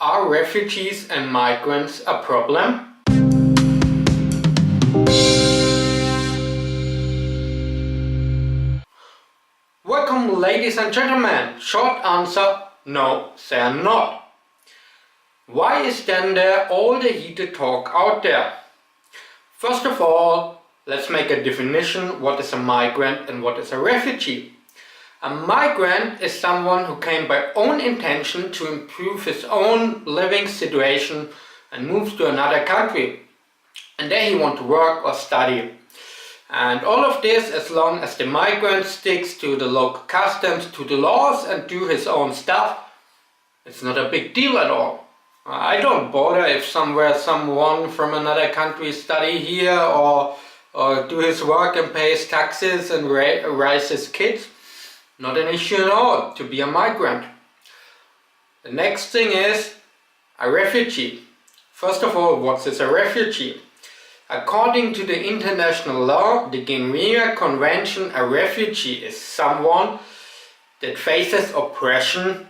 Are refugees and migrants a problem? Welcome, ladies and gentlemen. Short answer, no, they are not. Why is then there all the heated talk out there? First of all, let's make a definition what is a migrant and what is a refugee. A migrant is someone who came by own intention to improve his own living situation and moves to another country. And there he wants to work or study. And all of this as long as the migrant sticks to the local customs, to the laws and do his own stuff, it's not a big deal at all. I don't bother if someone from another country study here or do his work and pay his taxes and raise his kids. Not an issue at all to be a migrant. The next thing is a refugee. First of all, what is a refugee? According to the international law, the Geneva Convention, a refugee is someone that faces oppression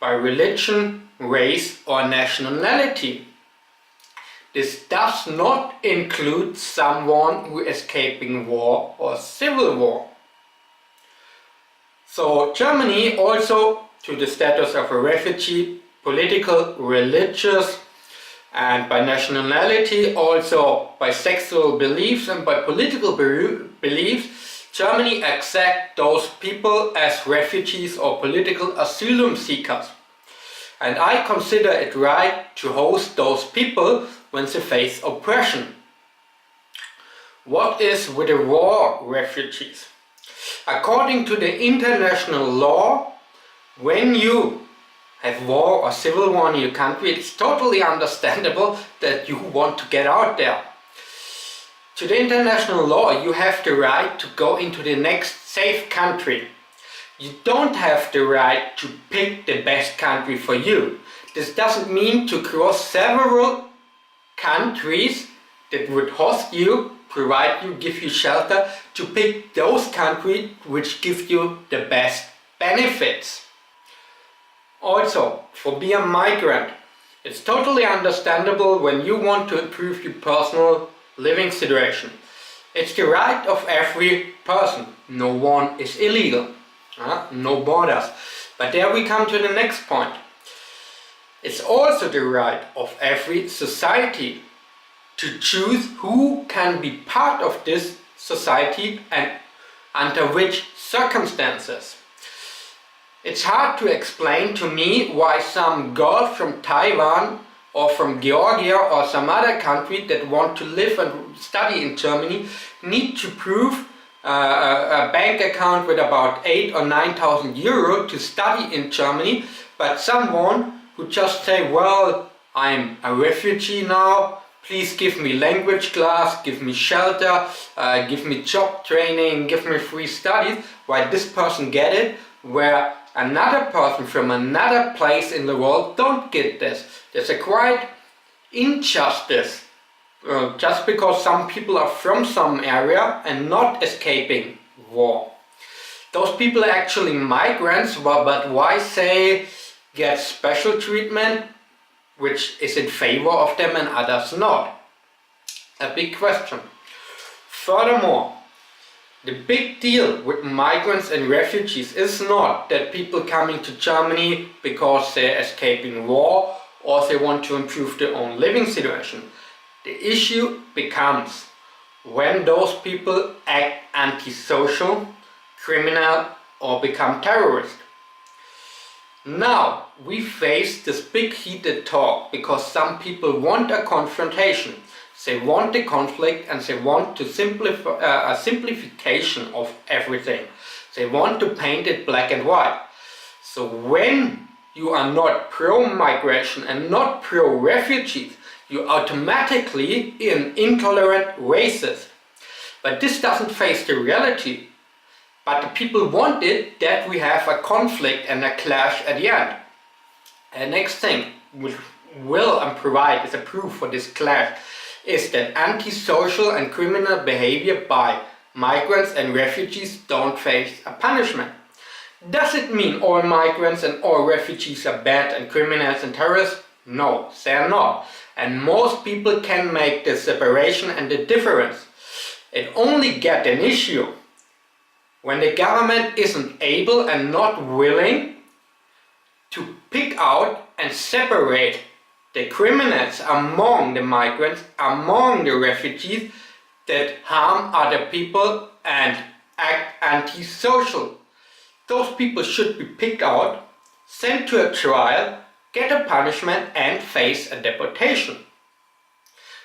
by religion, race or nationality. This does not include someone who is escaping war or civil war. So Germany also to the status of a refugee, political, religious and by nationality, also by sexual beliefs and by political beliefs, Germany accepts those people as refugees or political asylum seekers. And I consider it right to host those people when they face oppression. What is with the war refugees? According to the international law, when you have war or civil war in your country, it's totally understandable that you want to get out there. To the international law, you have the right to go into the next safe country. You don't have the right to pick the best country for you. This doesn't mean to cross several countries that would host you, provide you, give you shelter, to pick those countries which give you the best benefits. Also, for being a migrant, it's totally understandable when you want to improve your personal living situation. It's the right of every person. No one is illegal. No borders. But there we come to the next point. It's also the right of every society to choose who can be part of this society and under which circumstances. It's hard to explain to me why some girl from Taiwan or from Georgia or some other country that want to live and study in Germany need to prove a bank account with about 8,000 or 9,000 euro to study in Germany, but someone who just say, well, I'm a refugee now, please give me language class, give me shelter, give me job training, give me free studies, why this person get it, where another person from another place in the world don't get this. There's a quite injustice. Just because some people are from some area and not escaping war. Those people are actually migrants, but why say get special treatment which is in favor of them and others not? A big question. Furthermore, the big deal with migrants and refugees is not that people coming to Germany because they're escaping war or they want to improve their own living situation. The issue becomes when those people act antisocial, criminal or become terrorists. Now we face this big heated talk because some people want a confrontation. They want the conflict and they want to simplify a simplification of everything. They want to paint it black and white. So when you are not pro-migration and not pro-refugees, you automatically an intolerant racist. But this doesn't face the reality. But the people want it that we have a conflict and a clash at the end. And next thing which will and provide as a proof for this clash is that antisocial and criminal behavior by migrants and refugees don't face a punishment. Does it mean all migrants and all refugees are bad and criminals and terrorists? No, they're not. And most people can make the separation and the difference. It only gets an issue when the government isn't able and not willing to pick out and separate the criminals among the migrants, among the refugees that harm other people and act antisocial. Those people should be picked out, sent to a trial, get a punishment and face a deportation.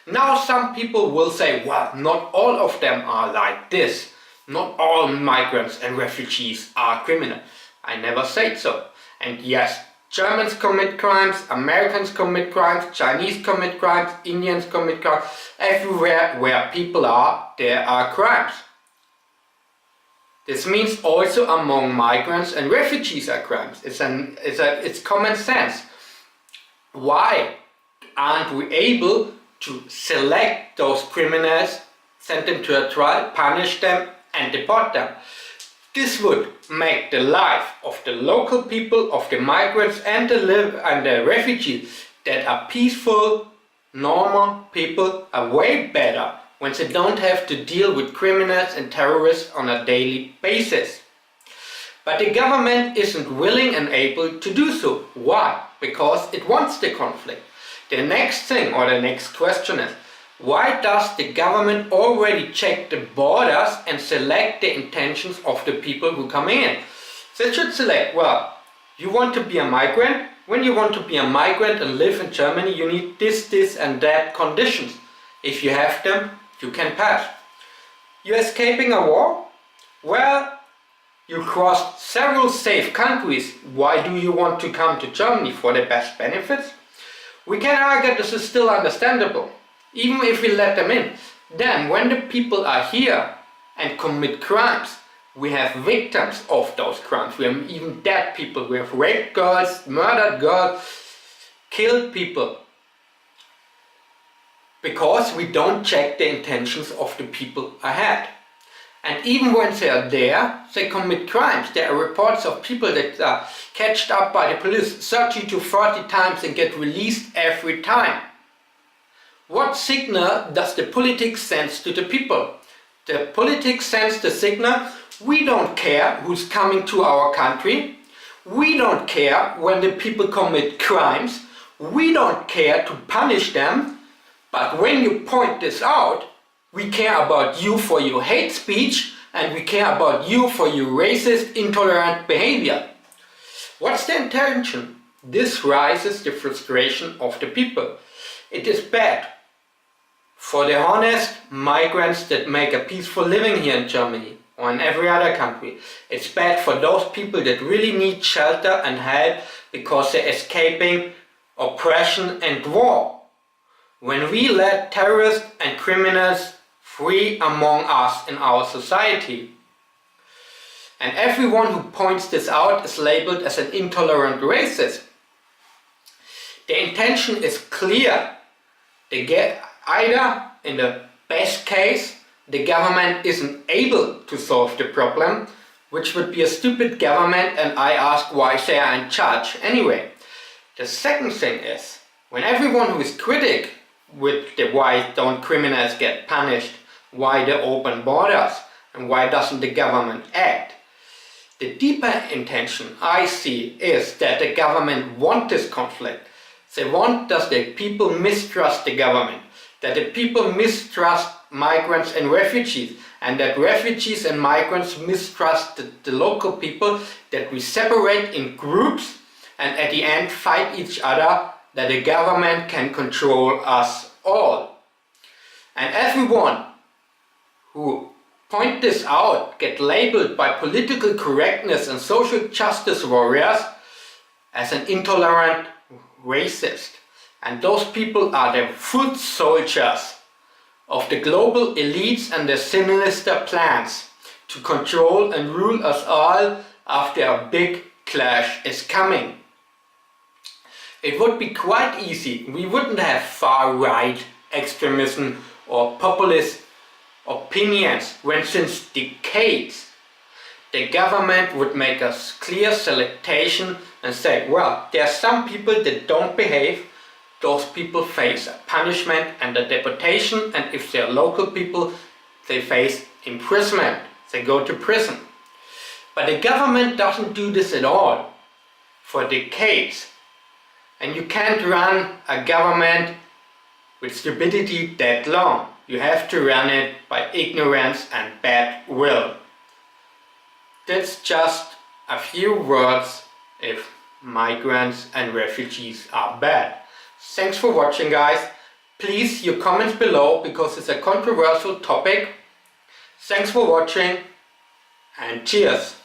Now some people will say, well, not all of them are like this. Not all migrants and refugees are criminals. I never said so. And yes, Germans commit crimes, Americans commit crimes, Chinese commit crimes, Indians commit crimes. Everywhere where people are, there are crimes. This means also among migrants and refugees are crimes. It's common sense. Why aren't we able to select those criminals, send them to a trial, punish them and deport them? This would make the life of the local people, of the migrants and the refugees that are peaceful, normal people are way better when they don't have to deal with criminals and terrorists on a daily basis. But the government isn't willing and able to do so. Why? Because it wants the conflict. The next thing or the next question is, why does the government already check the borders and select the intentions of the people who come in? They should select, well, you want to be a migrant? When you want to be a migrant and live in Germany, you need this and that conditions. If you have them, you can pass. You're escaping a war? Well, you crossed several safe countries. Why do you want to come to Germany? For the best benefits? We can argue this is still understandable, even if we let them in. Then, when the people are here and commit crimes, we have victims of those crimes. We have even dead people. We have raped girls, murdered girls, killed people. Because we don't check the intentions of the people ahead. And even when they are there, they commit crimes. There are reports of people that are catched up by the police 30 to 40 times and get released every time. What signal does the politics send to the people? The politics sends the signal, we don't care who's coming to our country. We don't care when the people commit crimes. We don't care to punish them. But when you point this out, we care about you for your hate speech and we care about you for your racist, intolerant behavior. What's the intention? This rises the frustration of the people. It is bad for the honest migrants that make a peaceful living here in Germany or in every other country. It's bad for those people that really need shelter and help because they're escaping oppression and war. When we let terrorists and criminals free among us in our society, and everyone who points this out is labeled as an intolerant racist. The intention is clear. They get either, in the best case, the government isn't able to solve the problem, which would be a stupid government, and I ask why they are in charge anyway. The second thing is, when everyone who is critic with the why don't criminals get punished, why the open borders, and why doesn't the government act? The deeper intention I see is that the government want this conflict. They want that the people mistrust the government, that the people mistrust migrants and refugees, and that refugees and migrants mistrust the local people, that we separate in groups and at the end fight each other, that the government can control us all. And everyone who point this out get labeled by political correctness and social justice warriors as an intolerant racist. And those people are the foot soldiers of the global elites and their sinister plans to control and rule us all after a big clash is coming. It would be quite easy. We wouldn't have far-right extremism or populist opinions when since decades the government would make a clear selection and say, well, there are some people that don't behave, those people face a punishment and a deportation, and if they're local people, they face imprisonment. They go to prison. But the government doesn't do this at all for decades. And you can't run a government with stupidity that long. You have to run it by ignorance and bad will. That's just a few words if migrants and refugees are bad. Thanks for watching, guys. Please, your comments below because it's a controversial topic. Thanks for watching and cheers!